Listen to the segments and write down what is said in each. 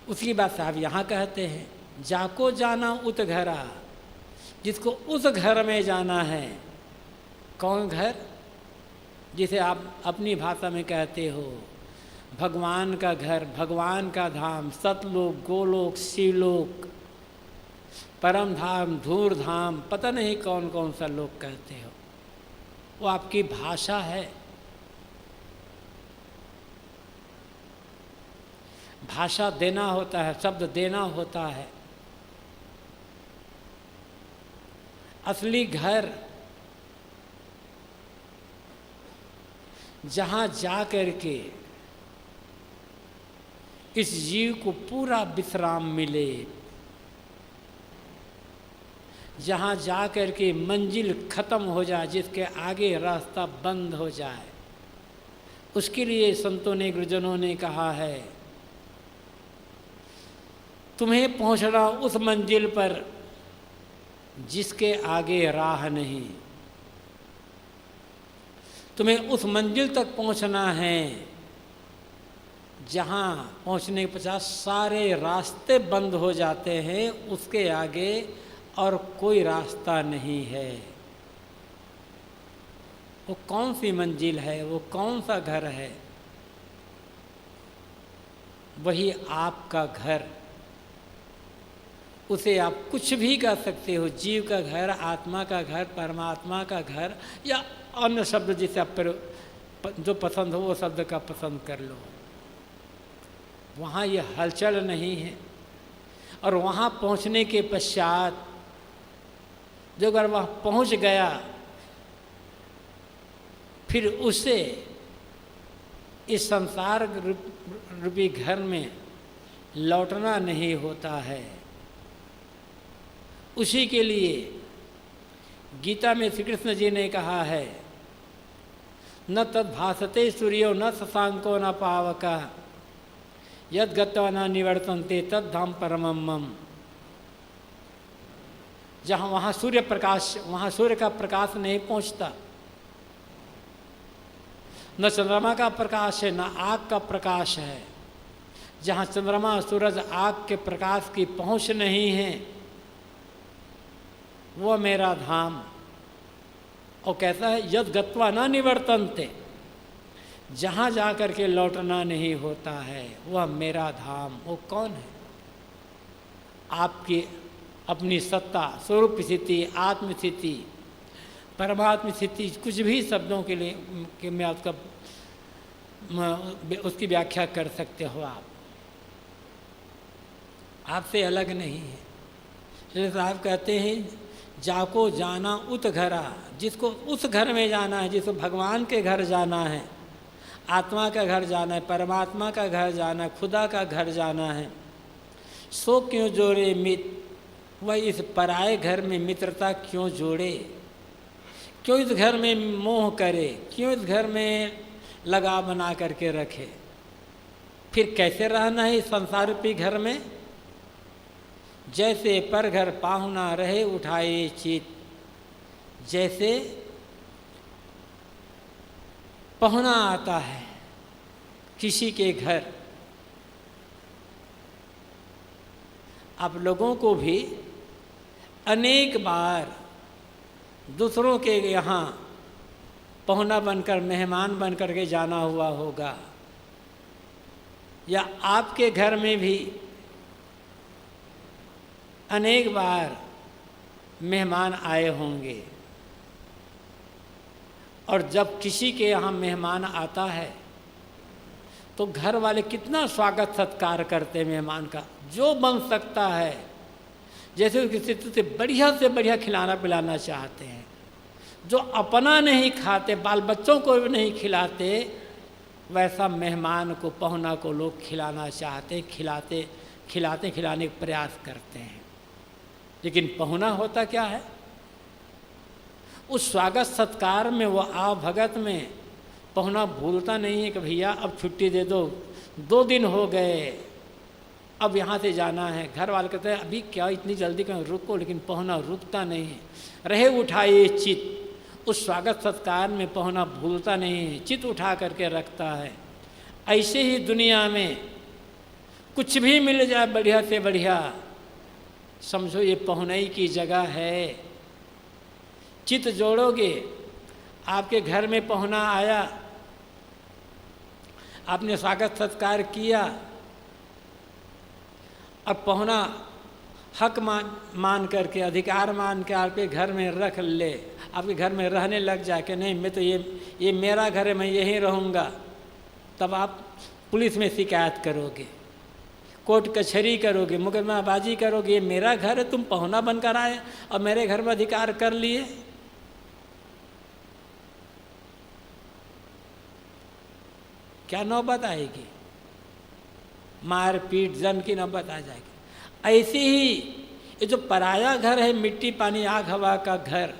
उसकी बात साहब यहाँ कहते हैं, जाको जाना उत घरा, जिसको उस घर में जाना है। कौन घर? जिसे आप अपनी भाषा में कहते हो भगवान का घर, भगवान का धाम, सतलोक, गोलोक, शिवलोक, परम धाम, धूर धाम, पता नहीं कौन कौन सा लोक कहते हो। वो आपकी भाषा है। भाषा देना होता है, शब्द देना होता है। असली घर जहाँ जा कर के इस जीव को पूरा विश्राम मिले, जहाँ जा कर के मंजिल खत्म हो जाए, जिसके आगे रास्ता बंद हो जाए, उसके लिए संतों ने, गुरुजनों ने कहा है तुम्हें पहुँचना उस मंजिल पर जिसके आगे राह नहीं। तुम्हें उस मंजिल तक पहुँचना है जहाँ पहुँचने के पश्चात सारे रास्ते बंद हो जाते हैं, उसके आगे और कोई रास्ता नहीं है। वो कौन सी मंजिल है, वो कौन सा घर है? वही आपका घर। उसे आप कुछ भी कह सकते हो, जीव का घर, आत्मा का घर, परमात्मा का घर, या अन्य शब्द जिसे आप जो पसंद हो वो शब्द का पसंद कर लो। वहाँ ये हलचल नहीं है। और वहाँ पहुँचने के पश्चात जो अगर वह पहुँच गया, फिर उसे इस संसार रूपी घर में लौटना नहीं होता है। उसी के लिए गीता में श्री कृष्ण जी ने कहा है, न तद भासते सूर्यो न शशांको न पावका यद गत्वा न निवर्तन्ते तद धाम परमम मम। जहाँ वहाँ सूर्य प्रकाश, वहाँ सूर्य का प्रकाश नहीं पहुँचता, न चंद्रमा का प्रकाश है, न आग का प्रकाश है। जहाँ चंद्रमा, सूरज, आग के प्रकाश की पहुँच नहीं है, वो मेरा धाम। और कहता है यद गत्वा न निवर्तन्ते, जहाँ जा कर के लौटना नहीं होता है, वह मेरा धाम। वो कौन है? आपकी अपनी सत्ता, स्वरूप स्थिति, आत्म स्थिति, परमात्म स्थिति, कुछ भी शब्दों के लिए कि मैं उसकी व्याख्या कर सकते हो। आप आपसे अलग नहीं है। जैसे साहब कहते हैं जाको जाना उत घरा, जिसको उस घर में जाना है, जिसको भगवान के घर जाना है, आत्मा का घर जाना है, परमात्मा का घर जाना है, खुदा का घर जाना है, सो क्यों जोड़े मित्र, वह इस पराए घर में मित्रता क्यों जोड़े? क्यों इस घर में मोह करे? क्यों इस घर में लगा बना करके रखे? फिर कैसे रहना है इस संसार रूपी घर में? जैसे पर घर पाहुना रहे उठाए चित, जैसे पहुना आता है किसी के घर। आप लोगों को भी अनेक बार दूसरों के यहाँ पहुना बनकर, मेहमान बनकर के जाना हुआ होगा, या आपके घर में भी अनेक बार मेहमान आए होंगे। और जब किसी के यहाँ मेहमान आता है तो घर वाले कितना स्वागत सत्कार करते हैं मेहमान का, जो बन सकता है। जैसे उसकी स्थिति से बढ़िया खिलाना पिलाना चाहते हैं। जो अपना नहीं खाते, बाल बच्चों को भी नहीं खिलाते, वैसा मेहमान को, पहुना को लोग खिलाना चाहते, खिलाने का प्रयास करते हैं। लेकिन पहुना होता क्या है? उस स्वागत सत्कार में, वो आव भगत में पहुना भूलता नहीं है कि भैया अब छुट्टी दे दो, 2 दिन हो गए, अब यहाँ से जाना है। घर वाले कहते हैं अभी क्या इतनी जल्दी कहीं, रुको। लेकिन पहुना रुकता नहीं है। रहे उठाए चित, उस स्वागत सत्कार में पहुना भूलता नहीं है, चित उठा करके रखता है। ऐसे ही दुनिया में कुछ भी मिल जाए बढ़िया से बढ़िया, समझो ये पहुनई की जगह है। चित जोड़ोगे, आपके घर में पहुना आया, आपने स्वागत सत्कार किया, और पहुना हक मान करके, अधिकार मान के आपके घर में रख ले, आपके घर में रहने लग जाए कि नहीं मैं तो ये मेरा घर है, मैं यहीं रहूँगा, तब आप पुलिस में शिकायत करोगे, कोर्ट कचहरी करोगे, मुकदमाबाजी करोगे, ये मेरा घर है, तुम पहुना बनकर आए और मेरे घर में अधिकार कर लिए। क्या नौबत आएगी, मार पीट जन की नौबत आ जाएगी। ऐसी ही ये जो पराया घर है, मिट्टी पानी आग हवा का घर,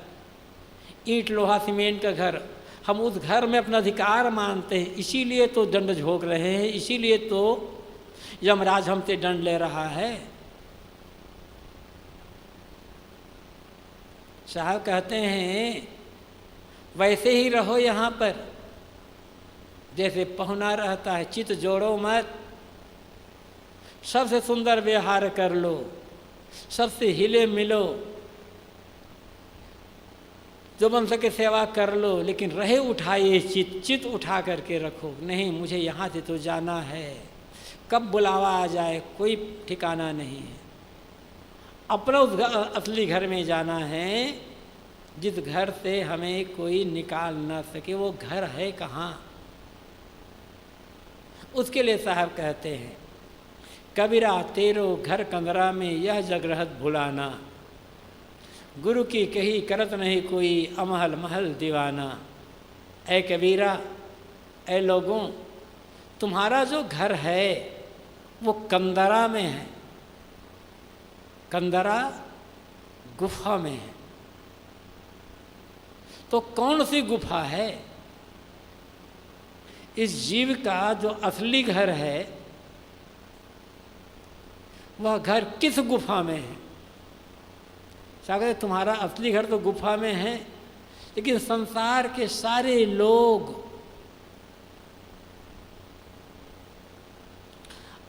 ईंट लोहा सीमेंट का घर, हम उस घर में अपना अधिकार मानते हैं, इसीलिए तो दंड झोंक रहे हैं, इसीलिए तो यमराज हमसे दंड ले रहा है। साहब कहते हैं वैसे ही रहो यहाँ पर जैसे पहुना रहता है, चित जोड़ो मत, सबसे सुंदर व्यवहार कर लो, सबसे हिले मिलो, जो बन सके सेवा कर लो, लेकिन रहे उठाइए चित उठा करके रखो। नहीं, मुझे यहाँ से तो जाना है, कब बुलावा आ जाए कोई ठिकाना नहीं है। अपना उस असली घर में जाना है, जिस घर से हमें कोई निकाल ना सके। वो घर है कहाँ, उसके लिए साहब कहते हैं, कबीरा तेरो घर कंदरा में यह जग रहत भुलाना, गुरु की कही करत नहीं कोई अमहल महल दीवाना। ऐ कबीरा, ऐ लोगों, तुम्हारा जो घर है वो कंदरा में है, कंदरा गुफा में है। तो कौन सी गुफा है? इस जीव का जो असली घर है वह घर किस गुफा में है? सागर तुम्हारा असली घर तो गुफा में है, लेकिन संसार के सारे लोग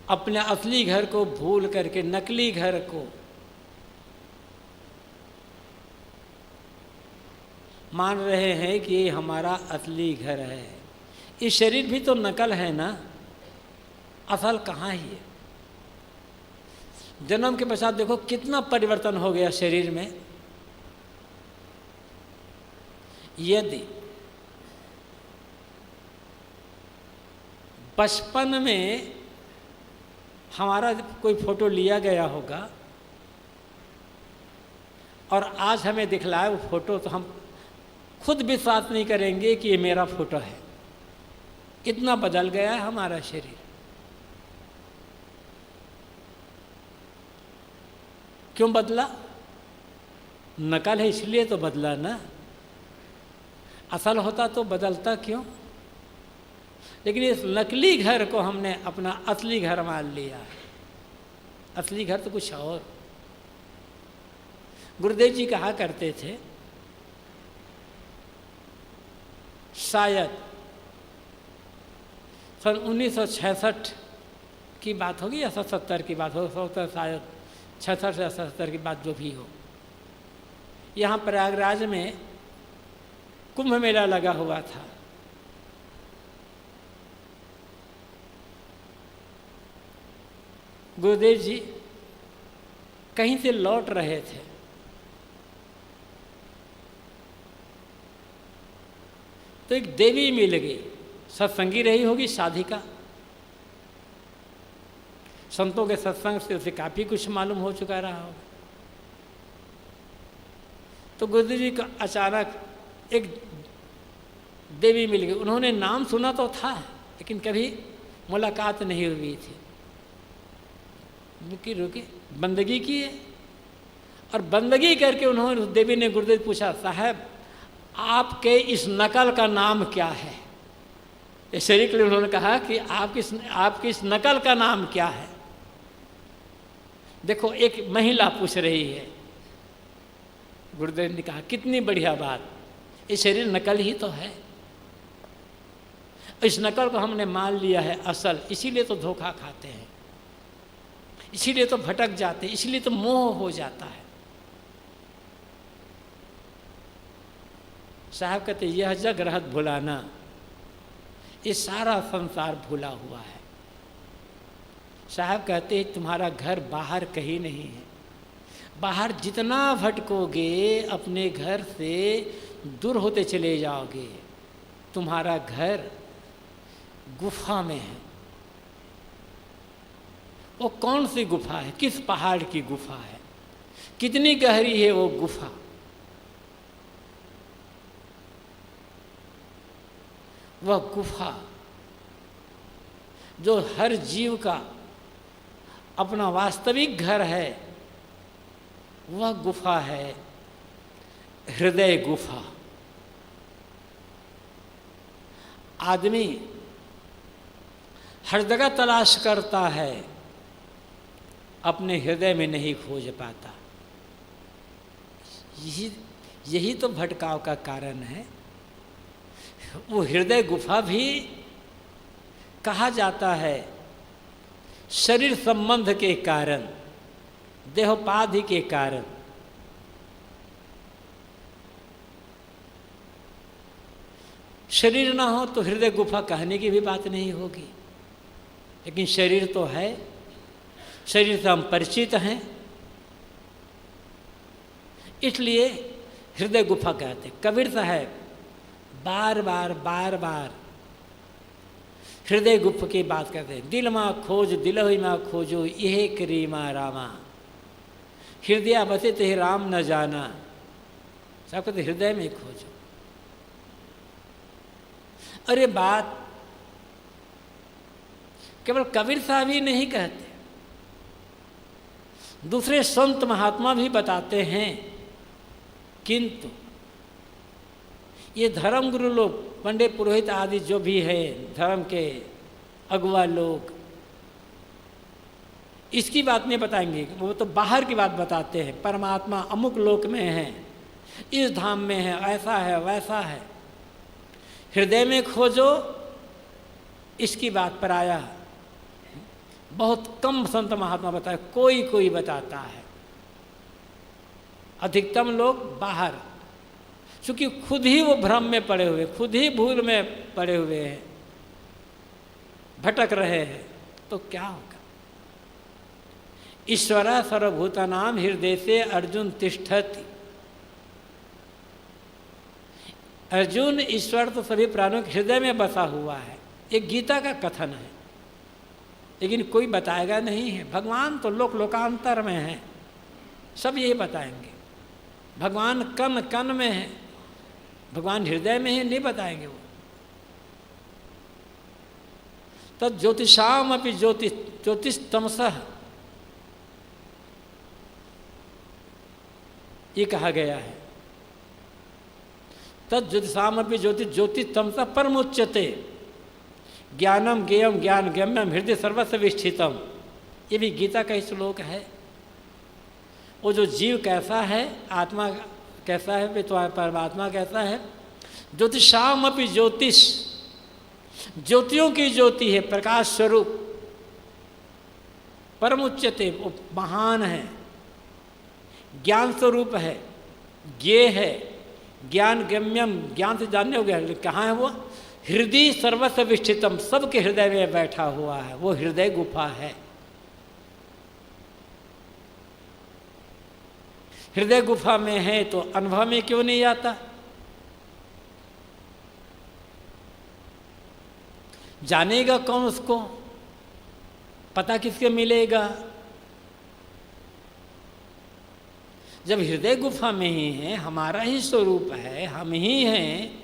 अपने असली घर को भूल करके नकली घर को मान रहे हैं कि ये हमारा असली घर है। ये शरीर भी तो नकल है ना, असल कहाँ ही है। जन्म के पश्चात देखो कितना परिवर्तन हो गया शरीर में। यदि बचपन में हमारा कोई फोटो लिया गया होगा और आज हमें दिखलाए वो फोटो, तो हम खुद विश्वास नहीं करेंगे कि ये मेरा फोटो है। इतना बदल गया है हमारा शरीर। क्यों बदला? नकल है इसलिए तो बदला ना, असल होता तो बदलता क्यों? लेकिन इस नकली घर को हमने अपना असली घर मान लिया है। असली घर तो कुछ और। गुरुदेव जी कहा करते थे, शायद सन 1966 की बात होगी या 77 की बात होगी, शायद 66 से 77 की बात जो भी हो, यहाँ प्रयागराज में कुंभ मेला लगा हुआ था। गुरुदेव जी कहीं से लौट रहे थे, तो एक देवी मिल गई, सत्संगी रही होगी, साधिका। संतों के सत्संग से उसे काफ़ी कुछ मालूम हो चुका रहा होगा। तो गुरुदेव जी का अचानक एक देवी मिल गई। उन्होंने नाम सुना तो था, लेकिन कभी मुलाकात नहीं हुई थी। रुकी बंदगी की है, और बंदगी करके उन्होंने, उस देवी ने गुरुदेव पूछा, साहब आपके इस नकल का नाम क्या है? इस शरीर के लिए उन्होंने कहा कि आपकी इस नकल का नाम क्या है? देखो एक महिला पूछ रही है। गुरुदेव ने कहा, कितनी बढ़िया बात, ये शरीर नकल ही तो है। इस नकल को हमने मान लिया है असल, इसीलिए तो धोखा खाते हैं। इसीलिए तो भटक जाते, इसलिए तो मोह हो जाता है। साहब कहते यह जग रहत भुलाना, ये सारा संसार भूला हुआ है। साहब कहते तुम्हारा घर बाहर कहीं नहीं है, बाहर जितना भटकोगे अपने घर से दूर होते चले जाओगे। तुम्हारा घर गुफा में है। वो कौन सी गुफा है, किस पहाड़ की गुफा है, कितनी गहरी है वो गुफा। वह गुफा जो हर जीव का अपना वास्तविक घर है, वह गुफा है हृदय गुफा। आदमी हर जगह तलाश करता है, अपने हृदय में नहीं खोज पाता। यही तो भटकाव का कारण है। वो हृदय गुफा भी कहा जाता है शरीर संबंध के कारण, देहोपाधि के कारण। शरीर ना हो तो हृदय गुफा कहने की भी बात नहीं होगी, लेकिन शरीर तो है, शरीर से हम परिचित हैं, इसलिए हृदय गुफा कहते। कबीर साहब बार बार हृदय गुफा की बात करते हैं। दिल माँ खोज दिलहि माँ खोजो, यह करी माँ रामा, हृदय बसे ते राम न जाना। सब कहते हृदय में खोजो। अरे बात केवल कबीर साहब ही नहीं कहते, दूसरे संत महात्मा भी बताते हैं। किंतु ये धर्म गुरु लोग, पंडित पुरोहित आदि जो भी है, धर्म के अगुआ लोग, इसकी बात नहीं बताएंगे। वो तो बाहर की बात बताते हैं। परमात्मा अमुक लोक में है, इस धाम में है, ऐसा है वैसा है। हृदय में खोजो, इसकी बात पर आया बहुत कम संत महात्मा बताए, कोई कोई बताता है। अधिकतम लोग बाहर, क्योंकि खुद ही वो भ्रम में पड़े हुए, खुद ही भूल में पड़े हुए हैं, भटक रहे हैं, तो क्या होगा। ईश्वरा सर्वभूतानाम हृदय से अर्जुन तिष्ठति। अर्जुन ईश्वर तो सभी प्राणियों के हृदय में बसा हुआ है, ये गीता का कथन है, लेकिन कोई बताएगा नहीं है। भगवान तो लोक लोकांतर में है, सब यही बताएंगे। भगवान कण कण में है, भगवान हृदय में है, नहीं बताएंगे वो। तद ज्योतिषाम अपि ज्योतिष तमसः, ये कहा गया है। तद ज्योतिषाम अपि ज्योतिष तमसः परमुच्यते ज्ञानम ज्ञेयम ज्ञान गम्यम हृदय सर्वस्व विष्ठितम। ये भी गीता का ही श्लोक है। वो जो जीव कैसा है, आत्मा कैसा है, तो परमात्मा कैसा है। ज्योतिषाम अपि ज्योतिष, ज्योतियों की ज्योति है, प्रकाश स्वरूप। परमुच्यते, वो महान है, ज्ञान स्वरूप है, ज्ञेय है, ज्ञान गम्यम, ज्ञान से जानने हो गया। कहाँ है वो? हृदय सर्वस्व विष्ठितम, सबके हृदय में बैठा हुआ है, वो हृदय गुफा है। हृदय गुफा में है तो अनुभव में क्यों नहीं आता? जानेगा कौन उसको? पता किसके मिलेगा? जब हृदय गुफा में ही है, हमारा ही स्वरूप है, हम ही हैं,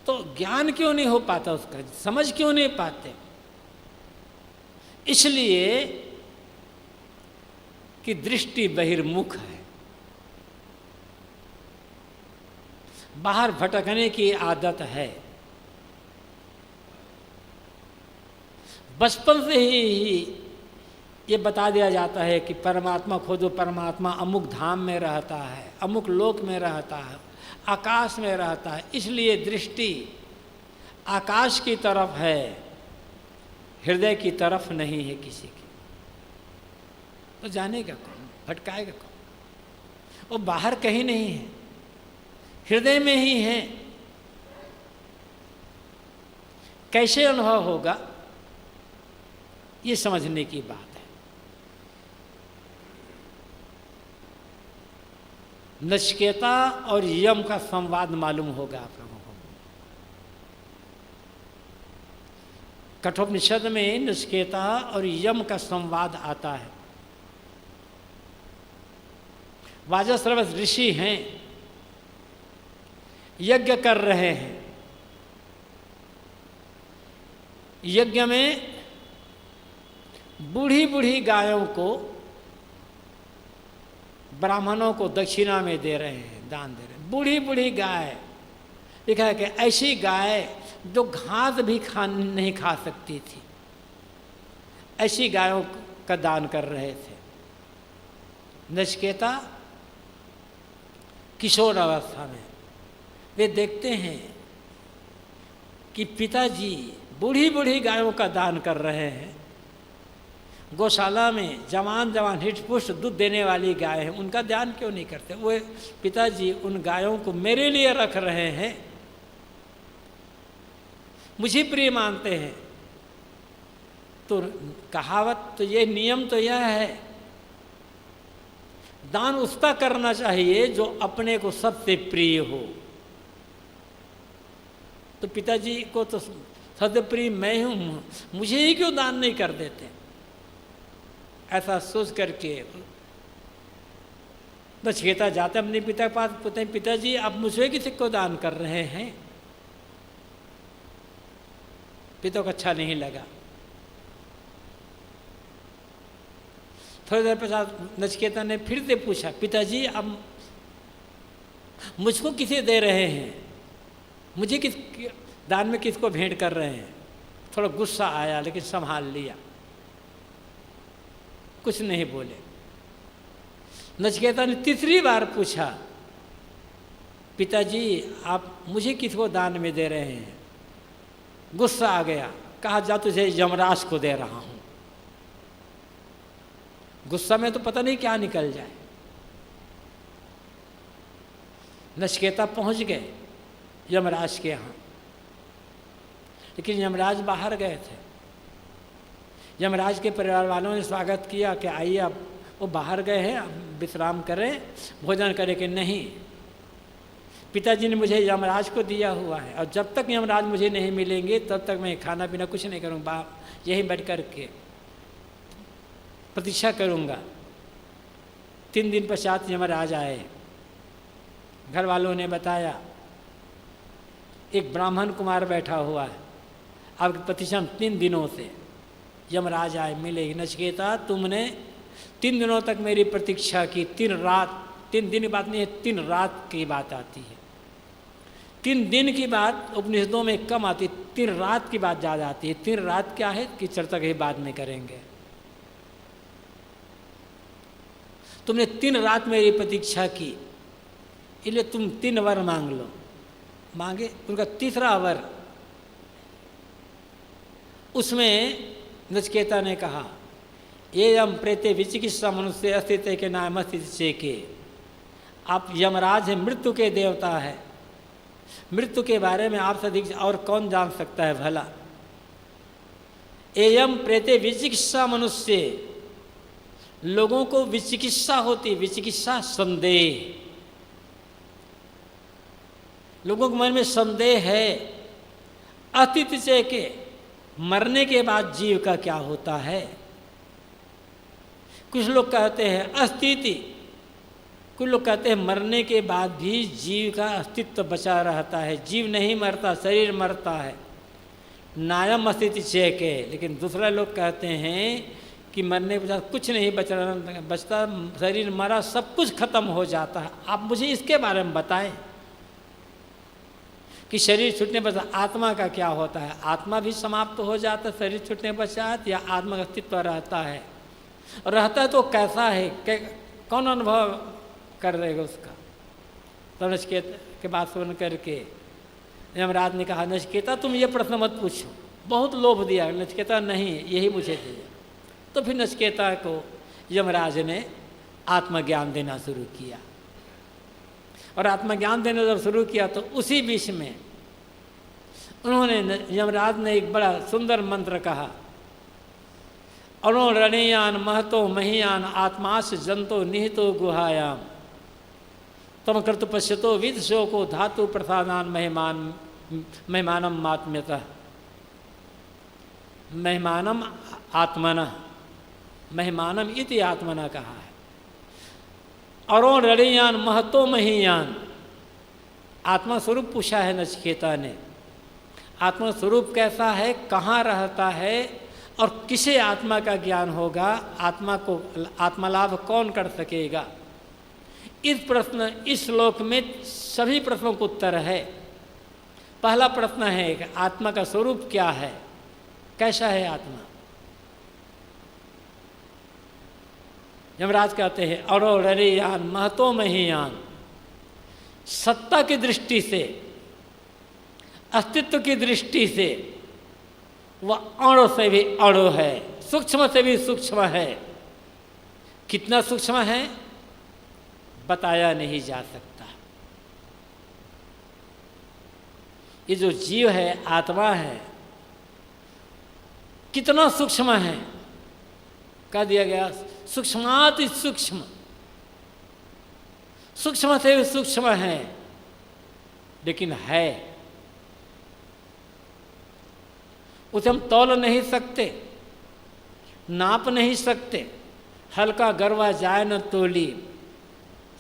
तो ज्ञान क्यों नहीं हो पाता उसका, समझ क्यों नहीं पाते? इसलिए कि दृष्टि बहिर्मुख है, बाहर भटकने की आदत है। बचपन से ही ये बता दिया जाता है कि परमात्मा खोजो, परमात्मा अमुक धाम में रहता है, अमुक लोक में रहता है, आकाश में रहता है। इसलिए दृष्टि आकाश की तरफ है, हृदय की तरफ नहीं है किसी की। तो जानेगा कौन, भटकाएगा कौन? वो बाहर कहीं नहीं है, हृदय में ही है। कैसे अनुभव होगा, ये समझने की बात है। नचिकेता और यम का संवाद मालूम होगा आप लोगों को। कठोपनिषद में नचिकेता और यम का संवाद आता है। वाजस्रवस ऋषि हैं, यज्ञ कर रहे हैं। यज्ञ में बूढ़ी बूढ़ी गायों को ब्राह्मणों को दक्षिणा में दे रहे हैं, दान दे रहे हैं। बूढ़ी बूढ़ी गाय, लिखा है कि ऐसी गाय जो घास भी नहीं खा सकती थी, ऐसी गायों का दान कर रहे थे। नचिकेता किशोर अवस्था में वे देखते हैं कि पिताजी बूढ़ी बूढ़ी गायों का दान कर रहे हैं। गौशाला में जवान जवान हिटपुष्ट दूध देने वाली गाय हैं, उनका ध्यान क्यों नहीं करते? वो पिताजी उन गायों को मेरे लिए रख रहे हैं, मुझे प्रिय मानते हैं। तो कहावत तो ये, नियम तो यह है, दान उसका करना चाहिए जो अपने को सबसे प्रिय हो। तो पिताजी को तो सबसे प्रिय मैं हूँ, मुझे ही क्यों दान नहीं कर देते? ऐसा सोच करके नचिकेता जाते अपने पिता के पास, पूछते हैं पिताजी आप मुझे किसी को दान कर रहे हैं? पिता को अच्छा नहीं लगा। थोड़ी देर पश्चात नचिकेता ने फिर से पूछा, पिताजी आप मुझको किसे दे रहे हैं? मुझे किस दान में किसको भेंट कर रहे हैं? थोड़ा गुस्सा आया लेकिन संभाल लिया, कुछ नहीं बोले। नचिकेता ने तीसरी बार पूछा, पिताजी आप मुझे किसको दान में दे रहे हैं? गुस्सा आ गया, कहा जा तुझे यमराज को दे रहा हूं। गुस्सा में तो पता नहीं क्या निकल जाए। नचिकेता पहुंच गए यमराज के यहाँ, लेकिन यमराज बाहर गए थे। यमराज के परिवार वालों ने स्वागत किया कि आइए, अब वो बाहर गए हैं, अब विश्राम करें, भोजन करें। कि नहीं, पिताजी ने मुझे यमराज को दिया हुआ है और जब तक यमराज मुझे नहीं मिलेंगे तब तक मैं खाना पीना कुछ नहीं करूँगा, यहीं बैठ कर के प्रतीक्षा करूँगा। 3 दिन पश्चात यमराज आए। घर वालों ने बताया एक ब्राह्मण कुमार बैठा हुआ है, आपकी प्रतीक्षा 3 दिनों से। यमराज आए, मिले, नचिकेता तुमने 3 दिनों तक मेरी प्रतीक्षा की, 3 रात, 3 दिन की बात नहीं है, 3 रात की बात आती है। 3 दिन की बात उपनिषदों में कम आती है, 3 रात की बात ज़्यादा आती है। 3 रात क्या है कि चर्चा के बाद में करेंगे। तुमने 3 रात मेरी प्रतीक्षा की, इसलिए तुम 3 वर मांग लो। मांगे, उनका तीसरा वर, उसमें नचिकेता ने कहा, ये यम प्रेते विचिकित्सा मनुष्य अस्तित्व के नाम अस्तित्व के। आप यमराज हैं, मृत्यु के देवता है, मृत्यु के बारे में आपसे अधिक और कौन जान सकता है भला? एयम प्रेते विचिकित्सा मनुष्य, लोगों को विचिकित्सा होती, विचिकित्सा संदेह, लोगों के मन में संदेह है अस्तित्व के, मरने के बाद जीव का क्या होता है। कुछ लोग कहते हैं अस्तित्व, कुछ लोग कहते हैं मरने के बाद भी जीव का अस्तित्व बचा रहता है, जीव नहीं मरता, शरीर मरता है, नायम अस्तित्व के। लेकिन दूसरा लोग कहते हैं कि मरने के बाद कुछ नहीं बचता, शरीर मरा, सब कुछ खत्म हो जाता है। आप मुझे इसके बारे में बताएं कि शरीर छूटने पर आत्मा का क्या होता है? आत्मा भी समाप्त हो जाता है शरीर छूटने पश्चात, या आत्मा का अस्तित्व रहता है? और रहता है तो कैसा है, कौन अनुभव कर रहेगा उसका? तो नचिकेता के बात सुन करके यमराज ने कहा, नचिकेता तुम ये प्रश्न मत पूछो, बहुत लोभ दिया। नचिकेता नहीं, यही मुझे दिया। तो फिर नचिकेता को यमराज ने आत्मज्ञान देना शुरू किया। और आत्मज्ञान देना जब शुरू किया तो उसी बीच में उन्होंने, यमराज ने एक बड़ा सुंदर मंत्र कहा, अणो रणीयान महतो महीयान आत्माश जंतो निहितो गुहायाम तम कृत पश्यतो विद शोको धातु प्रसादान मेहमानम आत्म्यतः मेहमानम आत्मना, मेहमानम इति आत्मना कहा है। अरुण रणीयान महतो महीयान, आत्मा स्वरूप पूछा है नचिकेता ने। आत्मा स्वरूप कैसा है, कहाँ रहता है और किसे आत्मा का ज्ञान होगा, आत्मा को आत्मलाभ कौन कर सकेगा। इस प्रश्न, इस श्लोक में सभी प्रश्नों का उत्तर है। पहला प्रश्न है कि आत्मा का स्वरूप क्या है, कैसा है आत्मा। यमराज कहते हैं अणो रणीयान महतो महीयान, सत्ता की दृष्टि से, अस्तित्व की दृष्टि से वह अणु से भी अणु है, सूक्ष्म से भी सूक्ष्म है। कितना सूक्ष्म है बताया नहीं जा सकता। ये जो जीव है, आत्मा है, कितना सूक्ष्म है कह दिया गया, सूक्ष्माति सूक्ष्म, सूक्ष्म से भी सूक्ष्म है, लेकिन है। उसे हम तौल नहीं सकते, नाप नहीं सकते। हल्का गरवा जाए न तोली,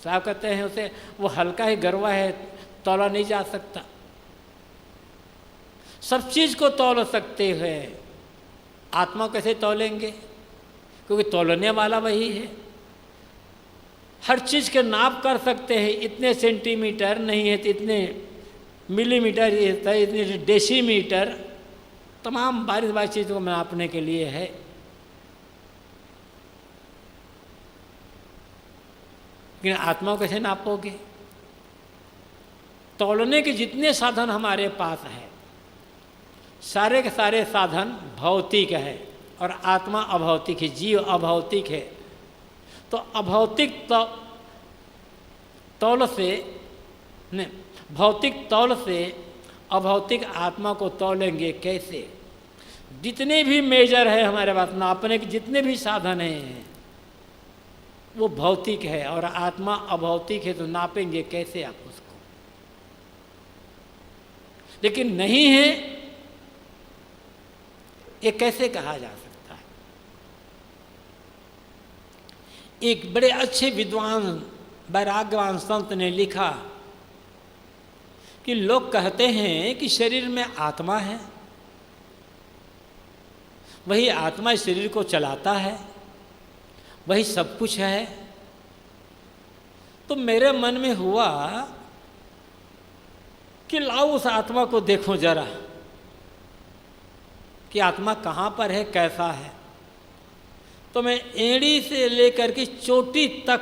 साहब कहते हैं उसे, वो हल्का ही गरवा है, तौला नहीं जा सकता। सब चीज को तौल सकते हुए आत्मा कैसे तौलेंगे, क्योंकि तौलने वाला वही है। हर चीज के नाप कर सकते हैं, इतने सेंटीमीटर नहीं है तो इतने मिलीमीटर, इतने डेसीमीटर, तमाम बारीक बारीक चीज़ों को नापने के लिए है। लेकिन आत्मा को कैसे नापोगे। तौलने के जितने साधन हमारे पास है, सारे के सारे साधन भौतिक है और आत्मा अभौतिक है, जीव अभौतिक है। तो अभौतिक तौल से नहीं, भौतिक तौल से अभौतिक आत्मा को तौलेंगे कैसे। जितने भी मेजर है हमारे पास, नापने के जितने भी साधन हैं वो भौतिक है और आत्मा अभौतिक है, तो नापेंगे कैसे आप उसको। लेकिन नहीं है, ये कैसे कहा जा सकता है। एक बड़े अच्छे विद्वान वैराग्यवान संत ने लिखा कि लोग कहते हैं कि शरीर में आत्मा है, वही आत्मा शरीर को चलाता है, वही सब कुछ है। तो मेरे मन में हुआ कि लाओ उस आत्मा को देखो जरा कि आत्मा कहाँ पर है, कैसा है। तो मैं एड़ी से लेकर के चोटी तक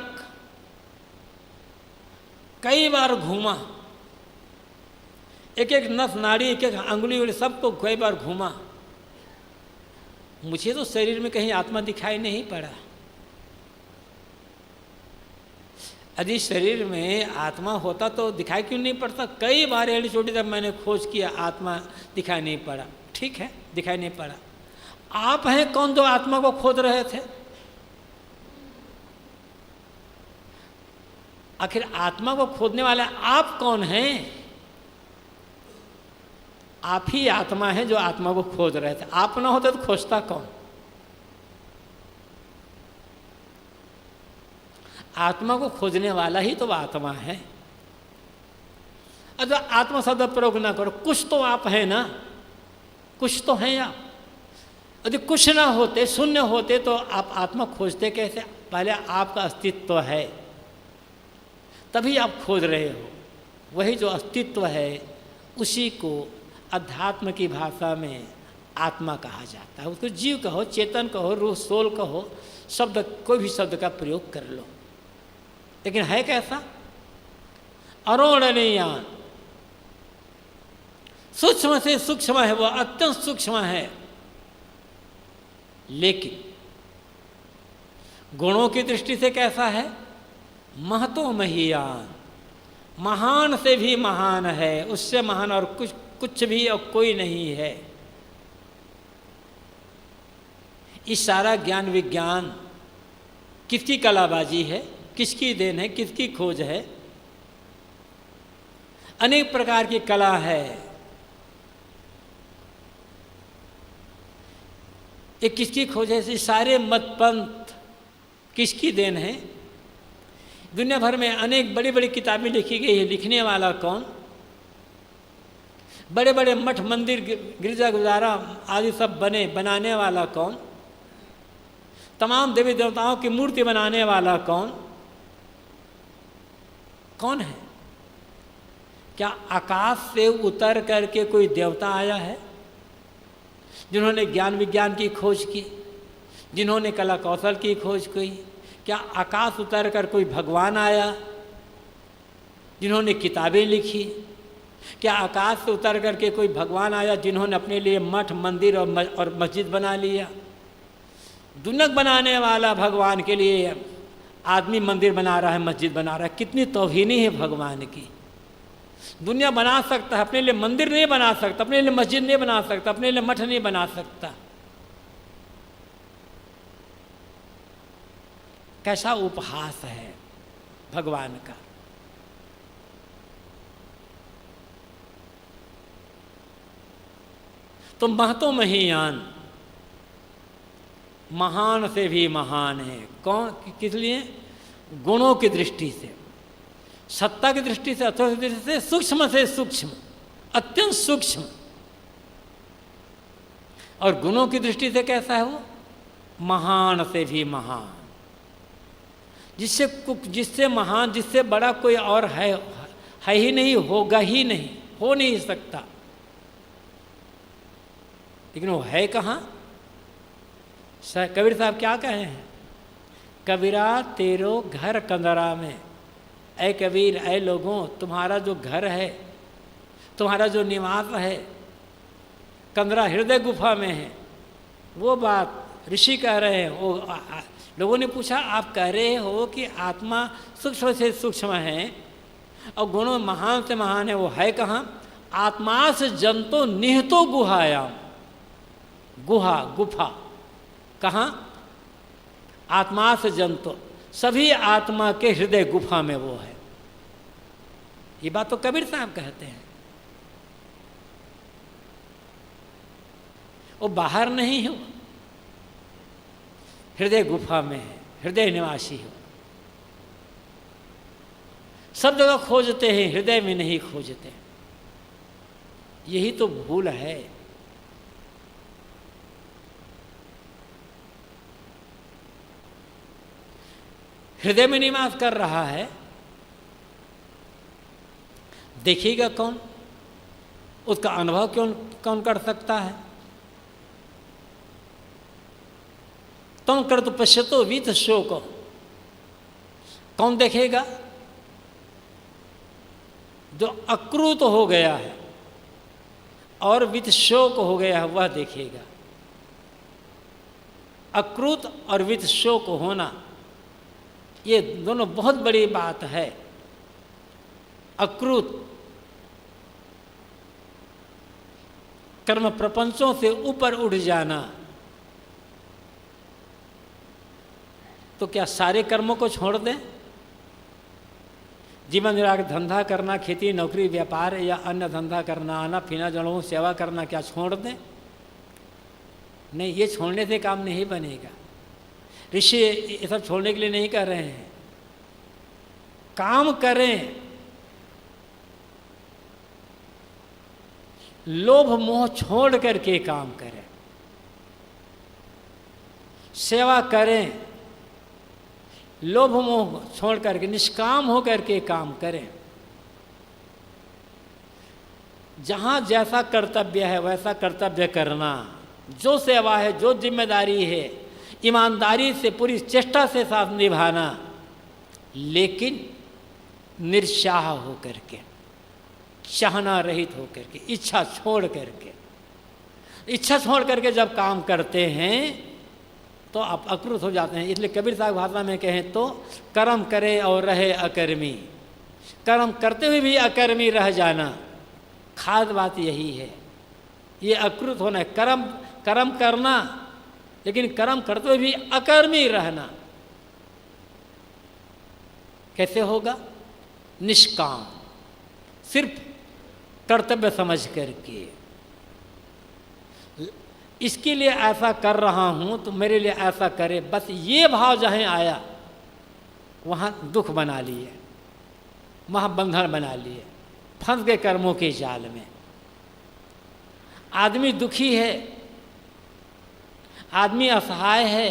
कई बार घूमा, एक एक नस नाड़ी, एक एक अंगुली सबको कई बार घूमा। मुझे तो शरीर में कहीं आत्मा दिखाई नहीं पड़ा। यदि शरीर में आत्मा होता तो दिखाई क्यों नहीं पड़ता। कई बार एड़ी चोटी तक मैंने खोज किया, आत्मा दिखाई नहीं पड़ा। ठीक है, दिखाई नहीं पड़ा। आप हैं कौन जो आत्मा को खोज रहे थे। आखिर आत्मा को खोजने वाले आप कौन हैं। आप ही आत्मा है जो आत्मा को खोज रहे थे। आप ना होते तो खोजता कौन। आत्मा को खोजने वाला ही तो आत्मा है। अगर आत्मा शब्द प्रयोग ना करो, कुछ तो आप हैं ना, कुछ तो हैं आप। यदि कुछ ना होते, शून्य होते, तो आप आत्मा खोजते कैसे। पहले आपका अस्तित्व है, तभी आप खोज रहे हो। वही जो अस्तित्व है उसी को अध्यात्म की भाषा में आत्मा कहा जाता है। उसको जीव कहो, चेतन कहो, रूह, सोल कहो, शब्द, कोई भी शब्द का प्रयोग कर लो। लेकिन है कैसा। अरोणनीयान, सूक्ष्म से सूक्ष्म है, वह अत्यंत सूक्ष्म है। लेकिन गुणों की दृष्टि से कैसा है? महतो महीयान, महान से भी महान है, उससे महान और कुछ भी और कोई नहीं है। इस सारा ज्ञान विज्ञान किसकी कलाबाजी है, किसकी देन है, किसकी खोज है? अनेक प्रकार की कला है। ये किसकी खोज है? सारे मत पंथ किसकी देन है? दुनिया भर में अनेक बड़ी बड़ी किताबें लिखी गई है, लिखने वाला कौन? बड़े बड़े मठ मंदिर गिरजा गुजारा आदि सब बने, बनाने वाला कौन? तमाम देवी देवताओं की मूर्ति बनाने वाला कौन? कौन है? क्या आकाश से उतर करके कोई देवता आया है जिन्होंने ज्ञान विज्ञान की खोज की, जिन्होंने कला कौशल की खोज की? क्या आकाश उतर कर कोई भगवान आया जिन्होंने किताबें लिखी? क्या आकाश से उतर करके कोई भगवान आया जिन्होंने अपने लिए मठ मंदिर और मस्जिद बना लिया? दुनिया बनाने वाला भगवान के लिए आदमी मंदिर बना रहा है, मस्जिद बना रहा है। कितनी तौहीनी है भगवान की। दुनिया बना सकता है, अपने लिए मंदिर नहीं बना सकता, अपने लिए मस्जिद नहीं बना सकता, अपने लिए मठ नहीं बना सकता। कैसा उपहास है भगवान का। तो महतो महीयान, महान से भी महान है। कौन? किस लिए? गुणों की दृष्टि से, सत्ता की दृष्टि से, अथवा की दृष्टि से सूक्ष्म से सूक्ष्म, अत्यंत सूक्ष्म। और गुणों की दृष्टि से कैसा है वो? महान से भी महान। जिससे महान, जिससे बड़ा कोई और है ही नहीं, होगा ही नहीं, हो नहीं सकता। लेकिन वो है कहाँ? कबीर साहब क्या कहे हैं? कबीरा तेरो घर कंदरा में। ऐ कबीर, ऐ लोगों, तुम्हारा जो घर है, तुम्हारा जो निवास है, कंदरा हृदय गुफा में है। वो बात ऋषि कह रहे हैं। वो लोगों ने पूछा, आप कह रहे हो कि आत्मा सूक्ष्म से सूक्ष्म है और गुणों महान से महान है, वो है कहाँ? आत्मा से जंतो निहितो गुहायाम। गुहा, गुफा कहाँ? आत्मा से जंतो, सभी आत्मा के हृदय गुफा में वो है। ये बात तो कबीर साहब कहते हैं। वो बाहर नहीं है, हृदय गुफा में है, हृदय निवासी है। सब जगह खोजते हैं, हृदय में नहीं खोजते। यही तो भूल है। हृदय में निवास कर रहा है, देखेगा कौन? उसका अनुभव कौन कर सकता है? तुम कर तो पश्यतो वीत शोक, कौन देखेगा? जो अक्रूत हो गया है और वित शोक हो गया है, वह देखेगा। अक्रूत और वित शोक होना, ये दोनों बहुत बड़ी बात है। अक्रूत कर्म प्रपंचों से ऊपर उठ जाना, तो क्या सारे कर्मों को छोड़ दें? जीवन निर्वाह धंधा करना, खेती नौकरी व्यापार या अन्य धंधा करना, आना पीना, जनों सेवा करना, क्या छोड़ दें? नहीं, ये छोड़ने से काम नहीं बनेगा। ऋषि ये सब छोड़ने के लिए नहीं कर रहे हैं। काम करें, लोभ मोह छोड़ करके काम करें, सेवा करें, लोभ मोह छोड़ करके निष्काम हो करके काम करें। जहाँ जैसा कर्तव्य है वैसा कर्तव्य करना, जो सेवा है, जो जिम्मेदारी है, ईमानदारी से पूरी चेष्टा से साथ निभाना, लेकिन निरशाह होकर के, चाहना रहित होकर के, इच्छा छोड़ करके। इच्छा छोड़ करके जब काम करते हैं तो आप अकृत हो जाते हैं। इसलिए कबीर साहब भाषा में कहें तो कर्म करे और रहे अकर्मी, कर्म करते हुए भी अकर्मी रह जाना, खास बात यही है। ये अकृत होना है, कर्म करना लेकिन कर्म करते हुए भी अकर्मी रहना। कैसे होगा? निष्काम, सिर्फ कर्तव्य समझ करके, इसके लिए ऐसा कर रहा हूं तो मेरे लिए ऐसा करे, बस ये भाव जहाँ आया वहाँ दुख बना लिए, वहाँ बंधन बना लिए, फंस गए कर्मों के जाल में। आदमी दुखी है, आदमी असहाय है,